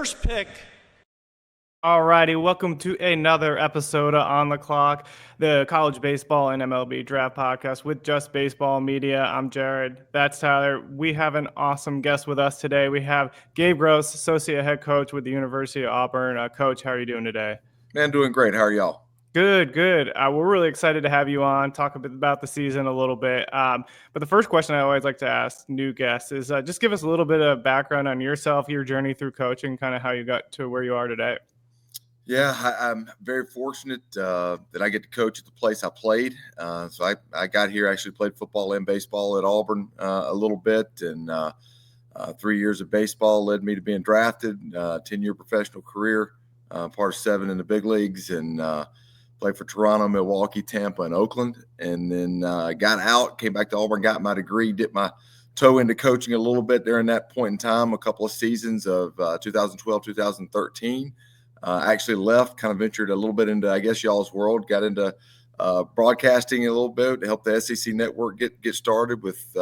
first pick. Alrighty, welcome to another episode of On the Clock, the college baseball and MLB draft podcast with Just Baseball Media. I'm Jared. That's Tyler. We have an awesome guest with us today. We have Gabe Gross, associate head coach with the University of Auburn. Coach, how are you doing today? Man, doing great. How are y'all? Good. We're really excited to have you on, talk a bit about the season a little bit. But the first question I always like to ask new guests is just give us a little bit of background on yourself, your journey through coaching, kind of how you got to where you are today. Yeah, I'm very fortunate that I get to coach at the place I played. So I got here, actually played football and baseball at Auburn a little bit, and 3 years of baseball led me to being drafted, 10-year professional career, part of 7 in the big leagues, and played for Toronto, Milwaukee, Tampa, and Oakland. And then got out, came back to Auburn, got my degree, dipped my toe into coaching a little bit during that point in time, a couple of seasons of 2012, 2013. Actually left, kind of ventured a little bit into, I guess, y'all's world, got into broadcasting a little bit to help the SEC network get started with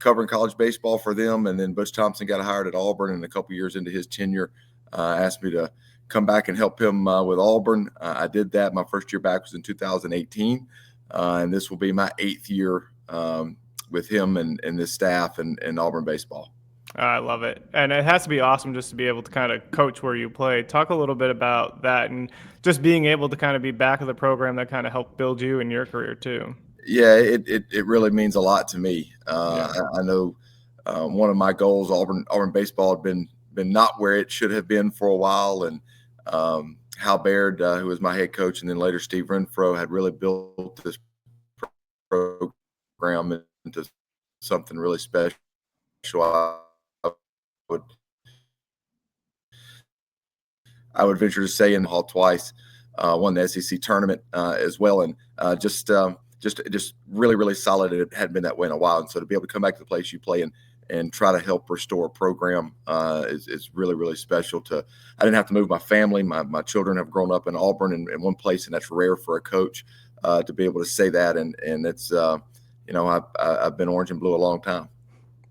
covering college baseball for them. And then Butch Thompson got hired at Auburn, and a couple years into his tenure asked me to come back and help him with Auburn. I did that. My first year back was in 2018, and this will be my 8th year with him and this staff and Auburn baseball. I love it. And it has to be awesome just to be able to kind of coach where you play. Talk a little bit about that and just being able to kind of be back of the program that kind of helped build you in your career too. Yeah, it really means a lot to me. I know one of my goals, Auburn baseball had been not where it should have been for a while. And Hal Baird, who was my head coach, and then later Steve Renfro, had really built this program into something really special. I would venture to say in the hall twice, won the SEC tournament as well, and just really, really solid. It hadn't been that way in a while, and so to be able to come back to the place you play and try to help restore a program is really, really special. I didn't have to move my family. My children have grown up in Auburn in one place, and that's rare for a coach to be able to say that. And it's I've been orange and blue a long time.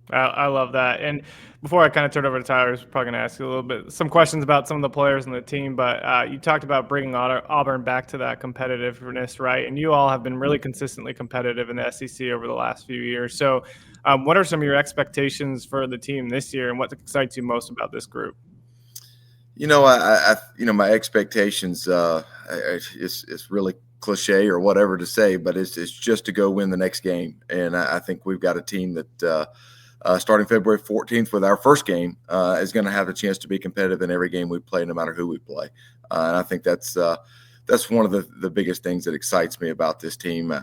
I love that. And before I kind of turn over to Tyler, I was probably going to ask you a little bit, some questions about some of the players on the team, but you talked about bringing Auburn back to that competitiveness, right? And you all have been really consistently competitive in the SEC over the last few years. So what are some of your expectations for the team this year, and what excites you most about this group? My expectations, it's really cliche or whatever to say, but it's just to go win the next game. And I think we've got a team that starting February 14th with our first game is going to have a chance to be competitive in every game we play, no matter who we play. And I think that's one of the biggest things that excites me about this team.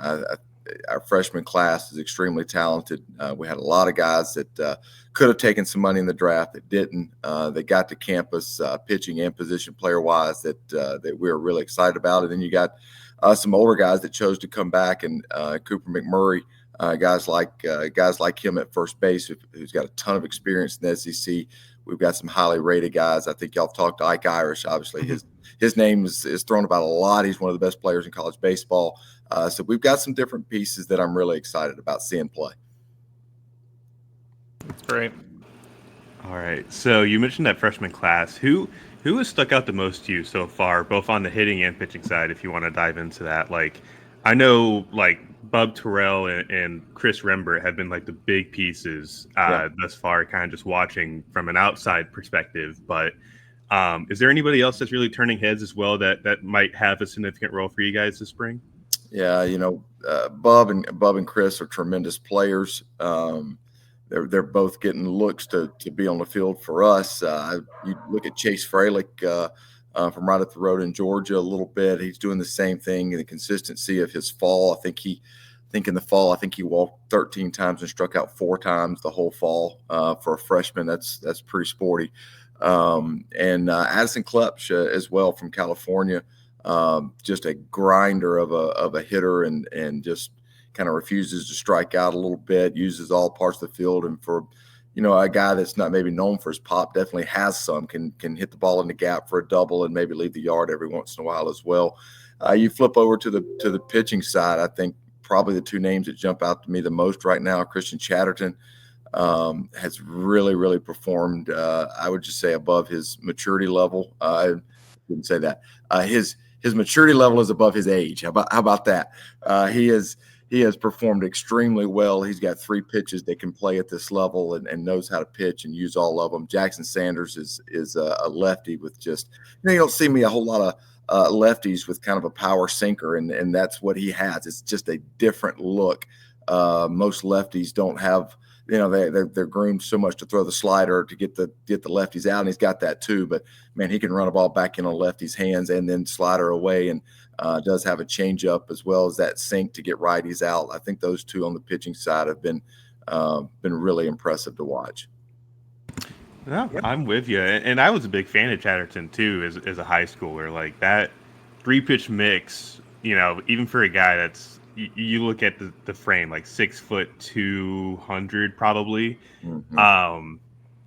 Our freshman class is extremely talented. We had a lot of guys that could have taken some money in the draft that didn't. They got to campus pitching and position player wise that we were really excited about. And then you got some older guys that chose to come back, and Cooper McMurray, guys like him at first base, who's got a ton of experience in the SEC. We've got some highly rated guys. I think y'all have talked to Ike Irish. Obviously, his name is thrown about a lot. He's one of the best players in college baseball. So we've got some different pieces that I'm really excited about seeing play. That's great. All right. So you mentioned that freshman class. Who has stuck out the most to you so far, both on the hitting and pitching side, if you want to dive into that? Like, I know, like, Bub Terrell and Chris Rembert have been, like, the big pieces thus far, kind of just watching from an outside perspective. But is there anybody else that's really turning heads as well that might have a significant role for you guys this spring? Yeah, Bub and Chris are tremendous players. They're both getting looks to be on the field for us. You look at Chase Fralick from right up the road in Georgia a little bit. He's doing the same thing, and the consistency of his fall. I think in the fall he walked 13 times and struck out 4 times the whole fall for a freshman. That's pretty sporty. And Addison Klepsch as well from California, just a grinder of a hitter and just kind of refuses to strike out a little bit, uses all parts of the field. And for, a guy that's not maybe known for his pop, definitely has some, can hit the ball in the gap for a double and maybe leave the yard every once in a while as well. You flip over to the pitching side. I think probably the 2 names that jump out to me the most right now are Christian Chatterton, has really, really performed. I would just say above his maturity level. I wouldn't say that. His maturity level is above his age. How about that? He has performed extremely well. He's got 3 pitches that can play at this level and knows how to pitch and use all of them. Jackson Sanders is a lefty with just, you don't see me a whole lot of lefties with kind of a power sinker, and that's what he has. It's just a different look. Most lefties don't have, they're groomed so much to throw the slider to get the lefties out, and he's got that too. But man, he can run a ball back in a lefty's hands and then slider away, and does have a changeup as well as that sink to get righties out. I think those two on the pitching side have been really impressive to watch. Yeah, I'm with you, and I was a big fan of Chatterton too as a high schooler. Like that 3-pitch mix, even for a guy that's, you look at the frame, like 6'2", probably. Mm-hmm.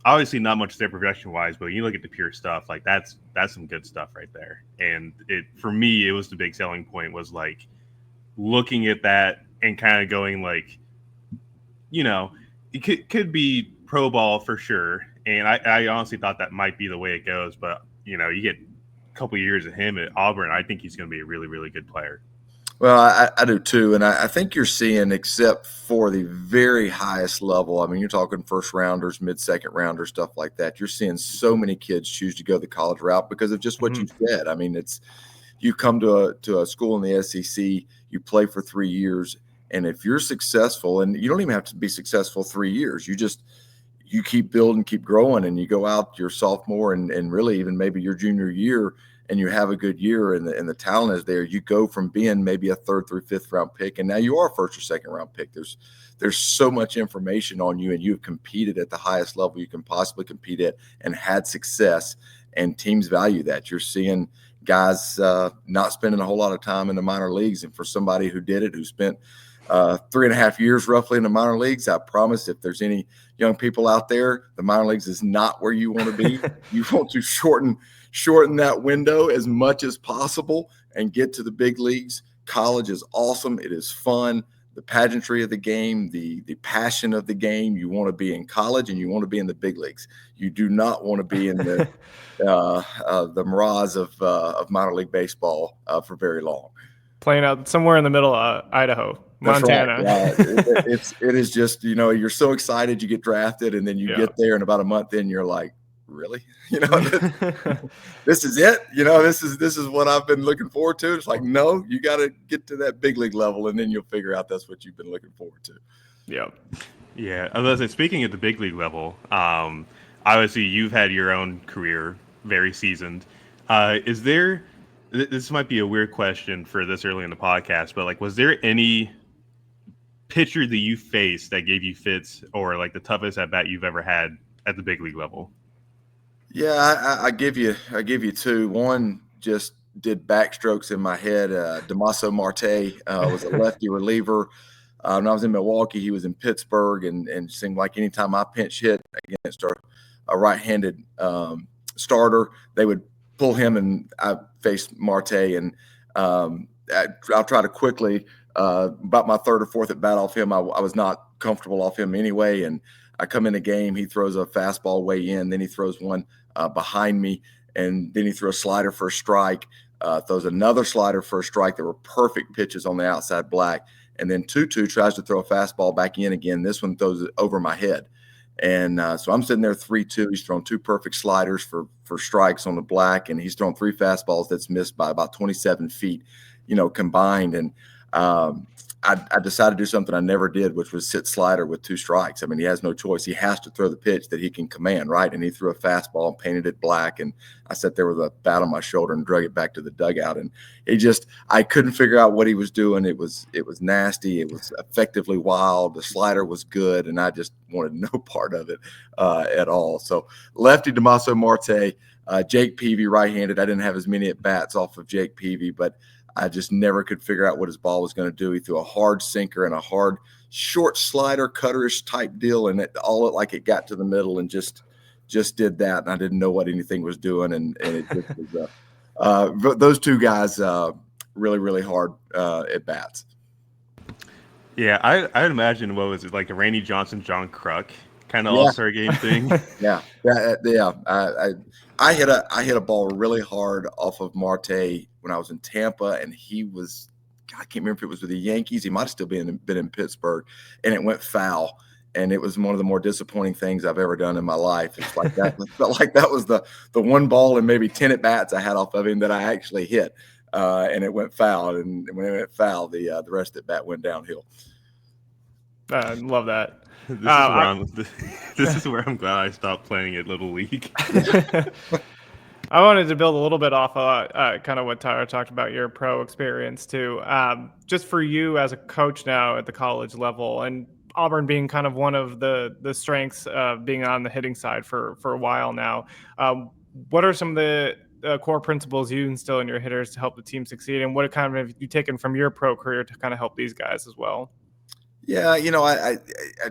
Obviously not much there progression wise, but you look at the pure stuff, like that's some good stuff right there. And for me, it was the big selling point was like looking at that and kind of going like, it could be pro ball for sure. And I honestly thought that might be the way it goes, but you get a couple years of him at Auburn, I think he's going to be a really, really good player. Well, I do too, and I think you're seeing, except for the very highest level, I mean, you're talking first rounders, mid-second rounders, stuff like that. You're seeing so many kids choose to go the college route because of just what you said. I mean, you come to a school in the SEC, you play for 3 years, and if you're successful, and you don't even have to be successful 3 years, you keep building, keep growing, and you go out your sophomore and really even maybe your junior year, and you have a good year and the talent is there, you go from being maybe a 3rd through 5th round pick, and now you are a 1st or 2nd round pick. There's so much information on you, and you've competed at the highest level you can possibly compete at and had success, and teams value that. You're seeing guys not spending a whole lot of time in the minor leagues, and for somebody who did it, who spent 3.5 years roughly in the minor leagues, I promise if there's any young people out there, the minor leagues is not where you want to be. You want to shorten that window as much as possible and get to the big leagues. College is awesome. It is fun. The pageantry of the game, the passion of the game. You want to be in college and you want to be in the big leagues. You do not want to be in the mirage of minor league baseball for very long. Playing out somewhere in the middle of Idaho, Montana. That's right. It is just, you're so excited you get drafted, and then you get there, and about a month in, you're like, really? This is it? This is what I've been looking forward to. It's like, no, you got to get to that big league level, and then you'll figure out that's what you've been looking forward to. Yeah. Yeah. Although, speaking at the big league level, obviously you've had your own career, very seasoned. This might be a weird question for this early in the podcast, but like, was there any pitcher that you faced that gave you fits, or like the toughest at bat you've ever had at the big league level? Yeah, I give you 2. One just did backstrokes in my head. Damaso Marte was a lefty reliever. When I was in Milwaukee, he was in Pittsburgh, and it seemed like anytime I pinch hit against a right-handed starter, they would pull him, and I faced Marte, and I'll try to quickly, about my 3rd or 4th at bat off him, I was not comfortable off him anyway, and I come in a game, he throws a fastball way in, then he throws one behind me, and then he threw a slider for a strike, throws another slider for a strike. There were perfect pitches on the outside black, and then 2-2 tries to throw a fastball back in again. This one throws it over my head. And so I'm sitting there 3-2. He's thrown 2 perfect sliders for strikes on the black, and he's thrown 3 fastballs that's missed by about 27 feet, combined. And I decided to do something I never did, which was sit slider with 2 strikes. I mean, he has no choice. He has to throw the pitch that he can command, right? And he threw a fastball and painted it black. And I sat there with a bat on my shoulder and drug it back to the dugout. And I couldn't figure out what he was doing. It was nasty. It was effectively wild. The slider was good, and I just wanted no part of it at all. So lefty Damaso Marte, Jake Peavy right-handed. I didn't have as many at bats off of Jake Peavy, but I just never could figure out what his ball was going to do. He threw a hard sinker and a hard short slider, cutterish type deal, and it like it got to the middle and just did that. And I didn't know what anything was doing, and it just was, those 2 guys really, really hard at bats. Yeah, I'd imagine, what was it, like a Randy Johnson, John Kruk kind of Yeah. all-star game thing? Yeah. I hit a ball really hard off of Marte when I was in Tampa, and I can't remember if it was with the Yankees. He might have still been in Pittsburgh, and it went foul. And it was one of the more disappointing things I've ever done in my life. It's like that. It felt like that was the one ball and maybe 10 at bats I had off of him that I actually hit, and it went foul. And when it went foul, the rest of the bat went downhill. Love that. This is where I'm glad I stopped playing at Little League. I wanted to build a little bit off of kind of what Tyler talked about, your pro experience too. Just for you as a coach now at the college level, and Auburn being kind of one of the strengths of being on the hitting side for a while now. What are some of the core principles you instill in your hitters to help the team succeed, and what kind of have you taken from your pro career to kind of help these guys as well? Yeah, I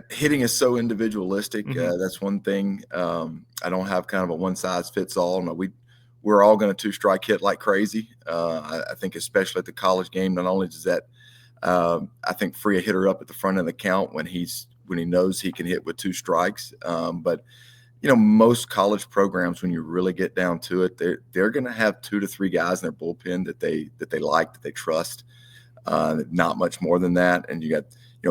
hitting is so individualistic. That's one thing. I don't have kind of a one size fits all. No, we're all going to two-strike hit like crazy. I think especially at the college game, not only does that I think free a hitter up at the front of the count when he knows he can hit with 2 strikes. But most college programs, when you really get down to it, they're going to have 2 to 3 guys in their bullpen that they like, that they trust. Not much more than that, and you got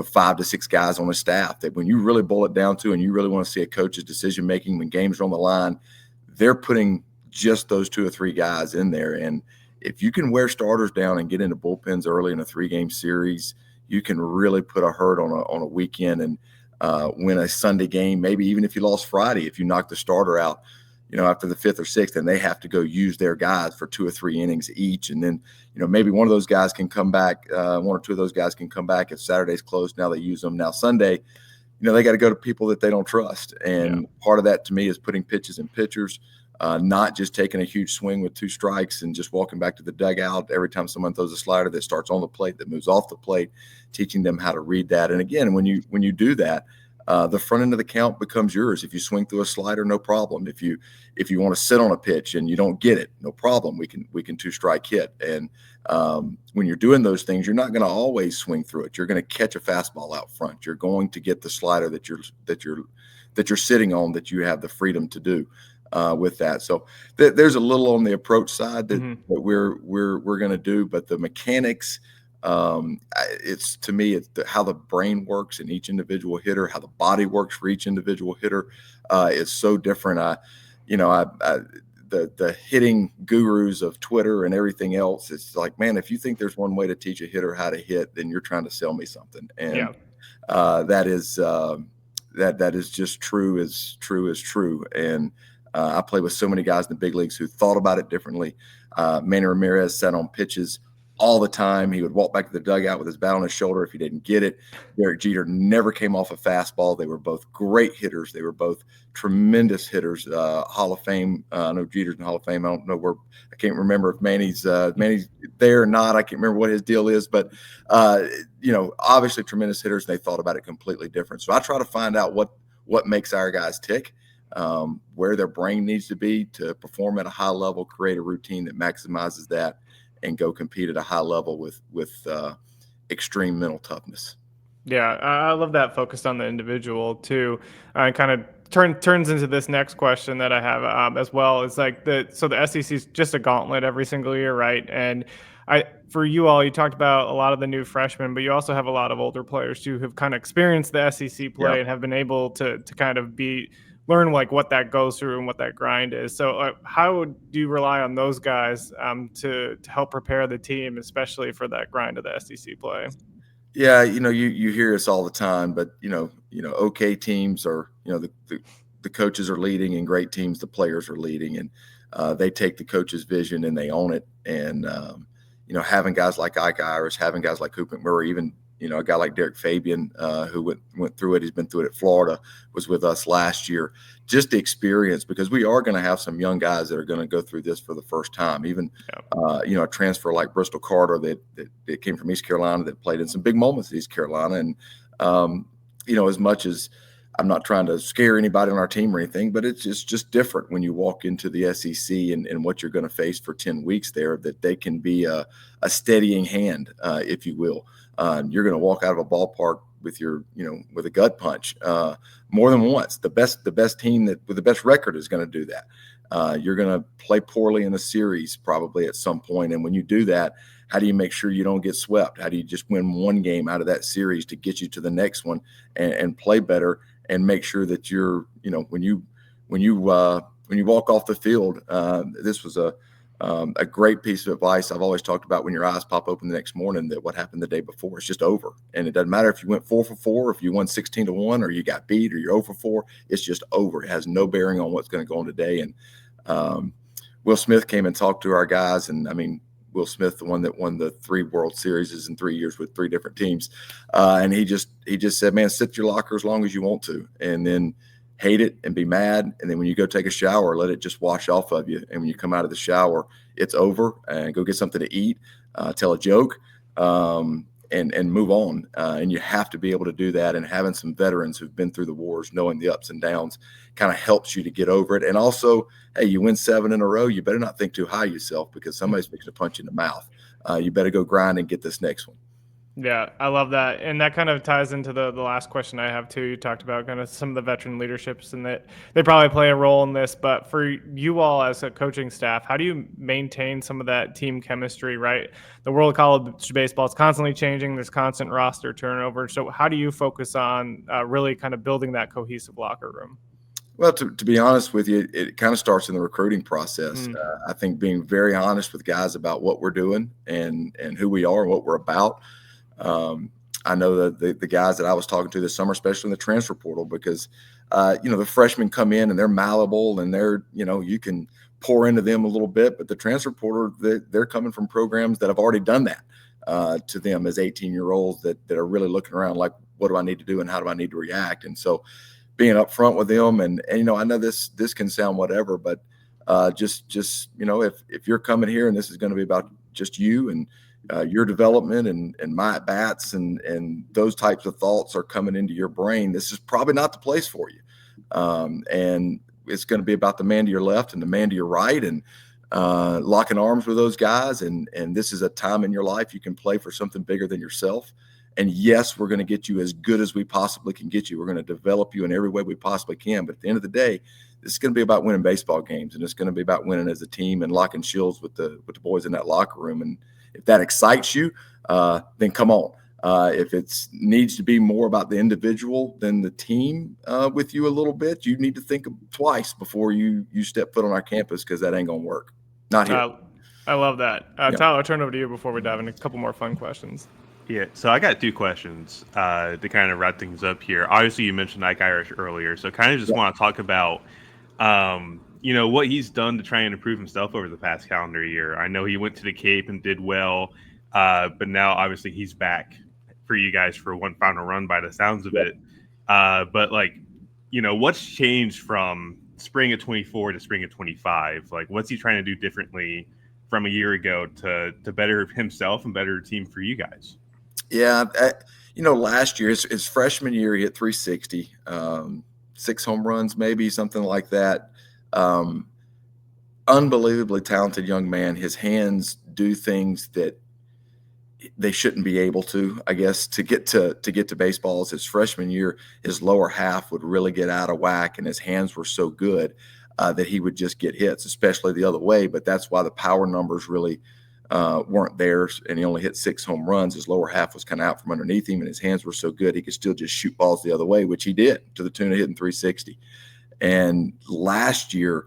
5 to 6 guys on the staff that when you really boil it down to, and you really want to see a coach's decision making when games are on the line, they're putting just those 2 or 3 guys in there. And if you can wear starters down and get into bullpens early in a 3-game series, you can really put a hurt on a weekend and win a Sunday game. Maybe even if you lost Friday, if you knock the starter out, after the 5th or 6th, and they have to go use their guys for 2 or 3 innings each. And then, maybe one of those guys can come back, 1 or 2 of those guys can come back if Saturday's closed. Now they use them. Now Sunday, they got to go to people that they don't trust. And part of that to me is putting pitches in pitchers, not just taking a huge swing with 2 strikes and just walking back to the dugout every time someone throws a slider that starts on the plate, that moves off the plate, teaching them how to read that. And again, when you do that, the front end of the count becomes yours. If you swing through a slider, no problem. If you want to sit on a pitch and you don't get it, no problem. We can 2-strike hit. And when you're doing those things, you're not going to always swing through it. You're going to catch a fastball out front. You're going to get the slider that you're sitting on, that you have the freedom to do with that. So there's a little on the approach side that we're going to do, but the mechanics. It's to me, it's how the brain works in each individual hitter, how the body works for each individual hitter is so different. The hitting gurus of Twitter and everything else, it's like, man, if you think there's one way to teach a hitter how to hit, then you're trying to sell me something. And that is just true as true. And I play with so many guys in the big leagues who thought about it differently. Manny Ramirez sat on pitches all the time. He would walk back to the dugout with his bat on his shoulder if he didn't get it. Derek Jeter never came off a fastball. They were both great hitters. They were both tremendous hitters. Hall of Fame. I know Jeter's in Hall of Fame. I don't know where. I can't remember if Manny's there or not. I can't remember what his deal is, but obviously tremendous hitters. They thought about it completely different. So I try to find out what makes our guys tick, where their brain needs to be to perform at a high level, create a routine that maximizes that, and go compete at a high level with extreme mental toughness. Yeah, I love that focused on the individual too. Kind of turns into this next question that I have as well. It's like the SEC is just a gauntlet every single year, right? And for you all, you talked about a lot of the new freshmen, but you also have a lot of older players too who've kind of experienced the SEC play and have been able to kind of learn like what that goes through and what that grind is. So how do you rely on those guys to help prepare the team, especially for that grind of the SEC play? Yeah, you hear us all the time, but okay teams are, the coaches are leading, and great teams, the players are leading, and they take the coach's vision and they own it. And having guys like Ike Ayers, having guys like Coop McMurray, even a guy like Derek Fabian, who went through it. He's been through it at Florida, was with us last year. Just the experience, because we are going to have some young guys that are going to go through this for the first time. Even, a transfer like Bristol Carter that came from East Carolina, that played in some big moments at East Carolina. And, as much as I'm not trying to scare anybody on our team or anything, but it's just different when you walk into the SEC and what you're going to face for 10 weeks there, that they can be a steadying hand, if you will. You're going to walk out of a ballpark with a gut punch more than once. The best team that with the best record is going to do that. You're going to play poorly in a series probably at some point, and when you do that, how do you make sure you don't get swept? How do you just win one game out of that series to get you to the next one and play better and make sure that you're, when you walk off the field, this was a great piece of advice I've always talked about. When your eyes pop open the next morning, that what happened the day before is just over, and it doesn't matter if you went 4 for 4, if you won 16-1, or you got beat, or you're 0 for 4. It's just over. It has no bearing on what's going to go on today. And Will Smith came and talked to our guys, and I mean, Will Smith, the one that won the 3 World Series in 3 years with 3 different teams, and he just said, "Man, sit in your locker as long as you want to, and then hate it and be mad, and then when you go take a shower, let it just wash off of you. And when you come out of the shower, it's over, and go get something to eat, tell a joke, and move on." And you have to be able to do that. And having some veterans who've been through the wars, knowing the ups and downs, kind of helps you to get over it. And also, hey, you win 7 in a row, you better not think too high of yourself, because somebody's fixing to punch you in the mouth. You better go grind and get this next one. Yeah, I love that. And that kind of ties into the last question I have too. You talked about kind of some of the veteran leaderships, and that they probably play a role in this. But for you all as a coaching staff, how do you maintain some of that team chemistry, right? The world of college baseball is constantly changing. There's constant roster turnover. So how do you focus on really kind of building that cohesive locker room? Well, to be honest with you, it kind of starts in the recruiting process. I think being very honest with guys about what we're doing and who we are and what we're about. I know that the guys that I was talking to this summer, especially in the transfer portal, because, the freshmen come in and they're malleable, and you can pour into them a little bit, but the transfer portal, they're coming from programs that have already done that to them as 18-year-olds that are really looking around like, what do I need to do and how do I need to react? And so being upfront with them, and I know this can sound whatever, but just if you're coming here and this is going to be about just you and your development and my at bats and those types of thoughts are coming into your brain, this is probably not the place for you. And it's going to be about the man to your left and the man to your right, and locking arms with those guys. And this is a time in your life you can play for something bigger than yourself. And yes, we're going to get you as good as we possibly can get you. We're going to develop you in every way we possibly can. But at the end of the day, this is going to be about winning baseball games, and it's going to be about winning as a team and locking shields with the boys in that locker room. And if that excites you, then come on. If it needs to be more about the individual than the team with you a little bit, you need to think twice before you step foot on our campus, because that ain't going to work. Not here. I love that. Yeah. Tyler, I'll turn it over to you before we dive into a couple more fun questions. Yeah, so I got 2 questions to kind of wrap things up here. Obviously, you mentioned Ike Irish earlier, so kind of just want to talk about, what he's done to try and improve himself over the past calendar year. I know he went to the Cape and did well, but now obviously he's back for you guys for one final run by the sounds of it. But what's changed from spring of 24 to spring of 25? Like, what's he trying to do differently from a year ago to better himself and better team for you guys? Yeah, last year, his freshman year, he hit 360, 6 home runs, maybe something like that. Unbelievably talented young man. His hands do things that they shouldn't be able to, I guess, to get to baseballs. His freshman year, his lower half would really get out of whack, and his hands were so good that he would just get hits, especially the other way. But that's why the power numbers really weren't there, and he only hit 6 home runs. His lower half was kind of out from underneath him, and his hands were so good he could still just shoot balls the other way, which he did, to the tune of hitting 360. And last year,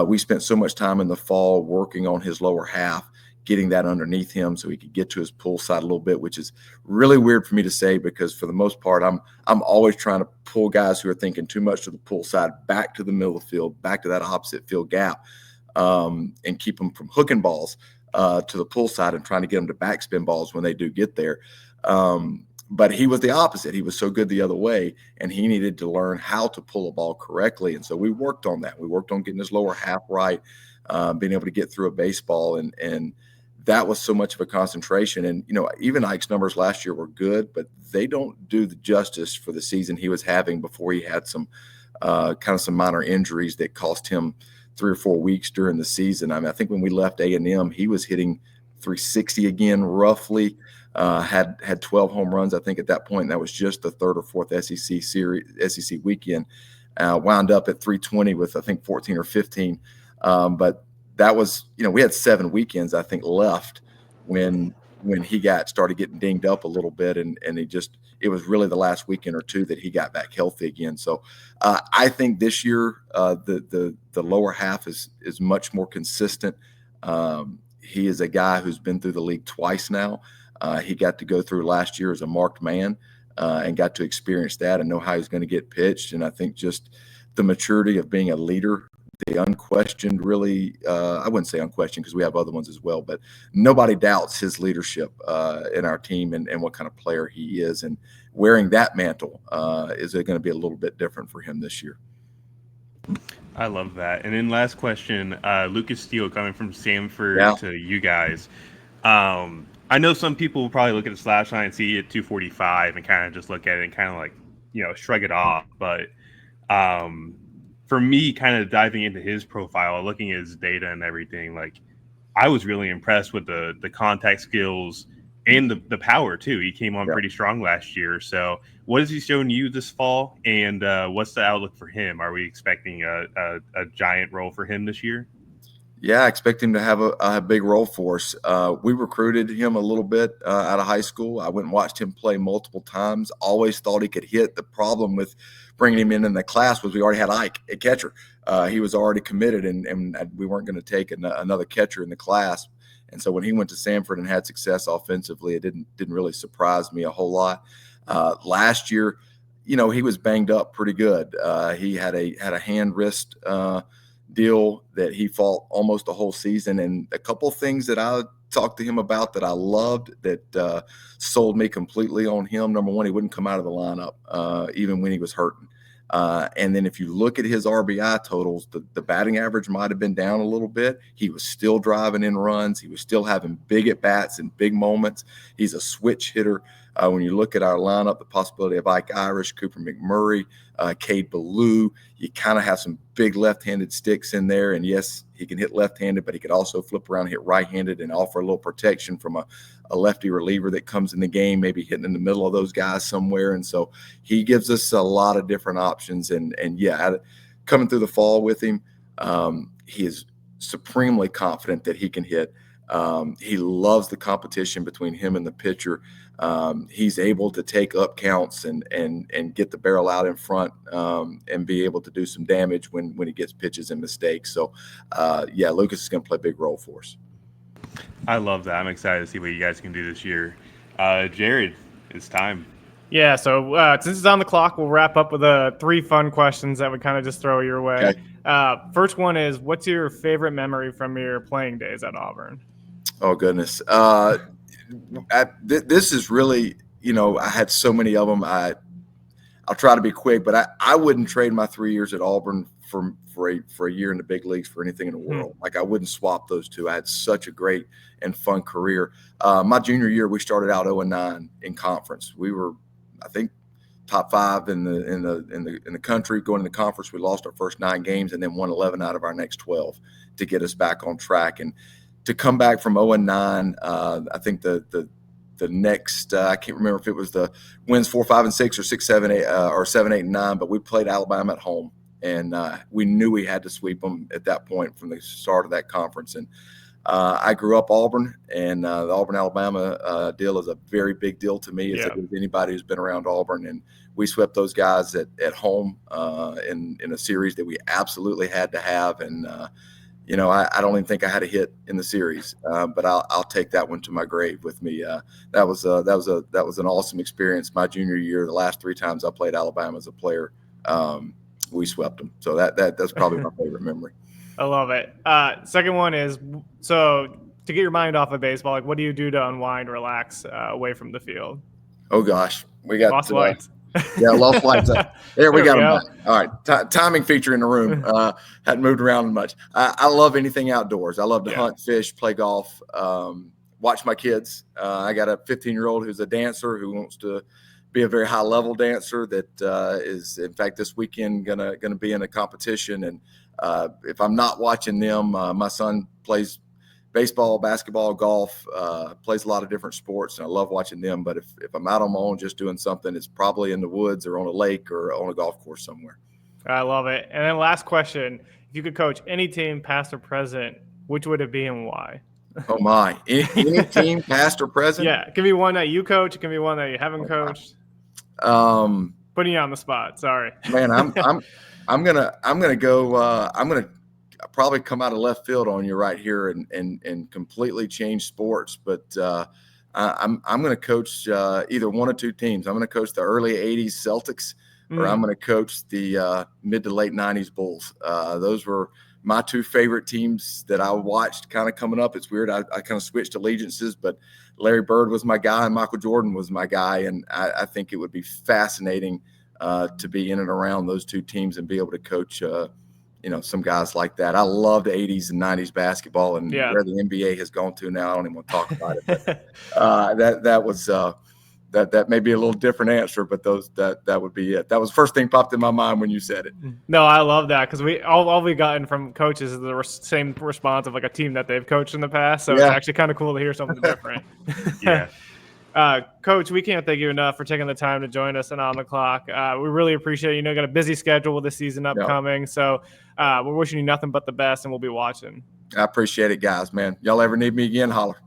we spent so much time in the fall working on his lower half, getting that underneath him so he could get to his pull side a little bit, which is really weird for me to say, because for the most part, I'm always trying to pull guys who are thinking too much to the pull side back to the middle of the field, back to that opposite field gap, and keep them from hooking balls to the pull side and trying to get them to backspin balls when they do get there. But he was the opposite. He was so good the other way, and he needed to learn how to pull a ball correctly. And so we worked on that. We worked on getting his lower half right, being able to get through a baseball. And that was so much of a concentration. And, even Ike's numbers last year were good, but they don't do the justice for the season he was having before he had some some minor injuries that cost him 3 or 4 weeks during the season. I mean, I think when we left A&M, he was hitting 360 again, roughly. Had 12 home runs, I think, at that point. And that was just the third or fourth SEC weekend. Wound up at 320 with, I think, 14 or 15. But that was, we had 7 weekends, I think, left when he started getting dinged up a little bit, and it was really the last weekend or two that he got back healthy again. So I think this year the lower half is much more consistent. He is a guy who's been through the league twice now. He got to go through last year as a marked man and got to experience that and know how he's going to get pitched. And I think just the maturity of being a leader, the unquestioned, really, I wouldn't say unquestioned because we have other ones as well, but nobody doubts his leadership in our team and what kind of player he is. And wearing that mantle is going to be a little bit different for him this year. I love that. And then last question, Lucas Steele coming from Samford to you guys. I know some people will probably look at the slash line and see it 245 and kind of just look at it and kind of like, shrug it off. But for me, kind of diving into his profile, looking at his data and everything, like I was really impressed with the contact skills and the power too. He came on pretty strong last year. So what has he shown you this fall, and what's the outlook for him? Are we expecting a giant role for him this year? Yeah, I expect him to have a big role for us. We recruited him a little bit out of high school. I went and watched him play multiple times. Always thought he could hit. The problem with bringing him in the class was we already had Ike at catcher. He was already committed, and we weren't going to take another catcher in the class. And so when he went to Samford and had success offensively, it didn't really surprise me a whole lot. Last year, he was banged up pretty good. He had a hand wrist deal that he fought almost the whole season, and a couple of things that I talked to him about that I loved that sold me completely on him. Number one, he wouldn't come out of the lineup even when he was hurting. And then if you look at his RBI totals, the batting average might have been down a little bit. He was still driving in runs. He was still having big at-bats and big moments. He's a switch hitter. When you look at our lineup, the possibility of Ike Irish, Cooper McMurray, Cade Ballou, you kind of have some big left-handed sticks in there. And yes, he can hit left-handed, but he could also flip around and hit right-handed and offer a little protection from a lefty reliever that comes in the game, maybe hitting in the middle of those guys somewhere. And so he gives us a lot of different options. And coming through the fall with him, he is supremely confident that he can hit. He loves the competition between him and the pitcher. He's able to take up counts and get the barrel out in front and be able to do some damage when he gets pitches and mistakes. So, Lucas is going to play a big role for us. I love that. I'm excited to see what you guys can do this year. Jared, it's time. Yeah, so since it's on the clock, we'll wrap up with 3 fun questions that we kind of just throw your way. Okay. First one is, what's your favorite memory from your playing days at Auburn? Oh, goodness. This is really, I had so many of them. I'll try to be quick, but I wouldn't trade my 3 years at Auburn for a year in the big leagues for anything in the world. Like, I wouldn't swap those two. I had such a great and fun career. My junior year, we started out 0-9 in conference. We were, I think, top 5 in the country going into conference. We lost our first 9 games and then won 11 out of our next 12 to get us back on track. And to come back from 0-9, I think the next I can't remember if it was the wins 4, 5, and 6 or 6, 7, 8 or 7, 8, and 9, but we played Alabama at home, and we knew we had to sweep them at that point from the start of that conference. And I grew up Auburn, and the Auburn-Alabama deal is a very big deal to me as anybody who's been around Auburn. And we swept those guys at home in a series that we absolutely had to have. And I don't even think I had a hit in the series, but I'll take that one to my grave with me. That was an awesome experience. My junior year, the last 3 times I played Alabama as a player, we swept them. So that's probably my favorite memory. I love it. Second one is, so to get your mind off of baseball, like, what do you do to unwind, relax away from the field? Oh gosh, we got lost lights. Lost lights. There we go. All right, timing feature in the room. Hadn't moved around much. I love anything outdoors. I love to hunt, fish, play golf, watch my kids. I got a 15-year-old who's a dancer who wants to be a very high-level dancer that is, in fact, this weekend gonna be in a competition. And if I'm not watching them, my son plays baseball, basketball, golf, plays a lot of different sports, and I love watching them. But if I'm out on my own just doing something, it's probably in the woods or on a lake or on a golf course somewhere. I love it. And then last question, if you could coach any team, past or present, which would it be and why? Oh my! Any team, past or present? Yeah, it can be one that you coach. It can be one that you haven't coached. Putting you on the spot. Sorry, man. I'm gonna go. I'm gonna probably come out of left field on you right here and completely change sports. But I'm gonna coach either one or two teams. I'm gonna coach the early '80s Celtics, or I'm gonna coach the mid to late '90s Bulls. Those were my two favorite teams that I watched kind of coming up. It's weird. I kind of switched allegiances, but Larry Bird was my guy and Michael Jordan was my guy. And I think it would be fascinating to be in and around those two teams and be able to coach, some guys like that. I love the 80s and 90s basketball, and where the NBA has gone to now, I don't even want to talk about it. But that was that may be a little different answer, but that would be it. That was the first thing popped in my mind when you said it. No, I love that because all we've gotten from coaches is the same response of like a team that they've coached in the past. So it's actually kind of cool to hear something different. Coach, we can't thank you enough for taking the time to join us and On the Clock. We really appreciate it. You got a busy schedule with the season upcoming. So we're wishing you nothing but the best, and we'll be watching. I appreciate it, guys, man. Y'all ever need me again, holler.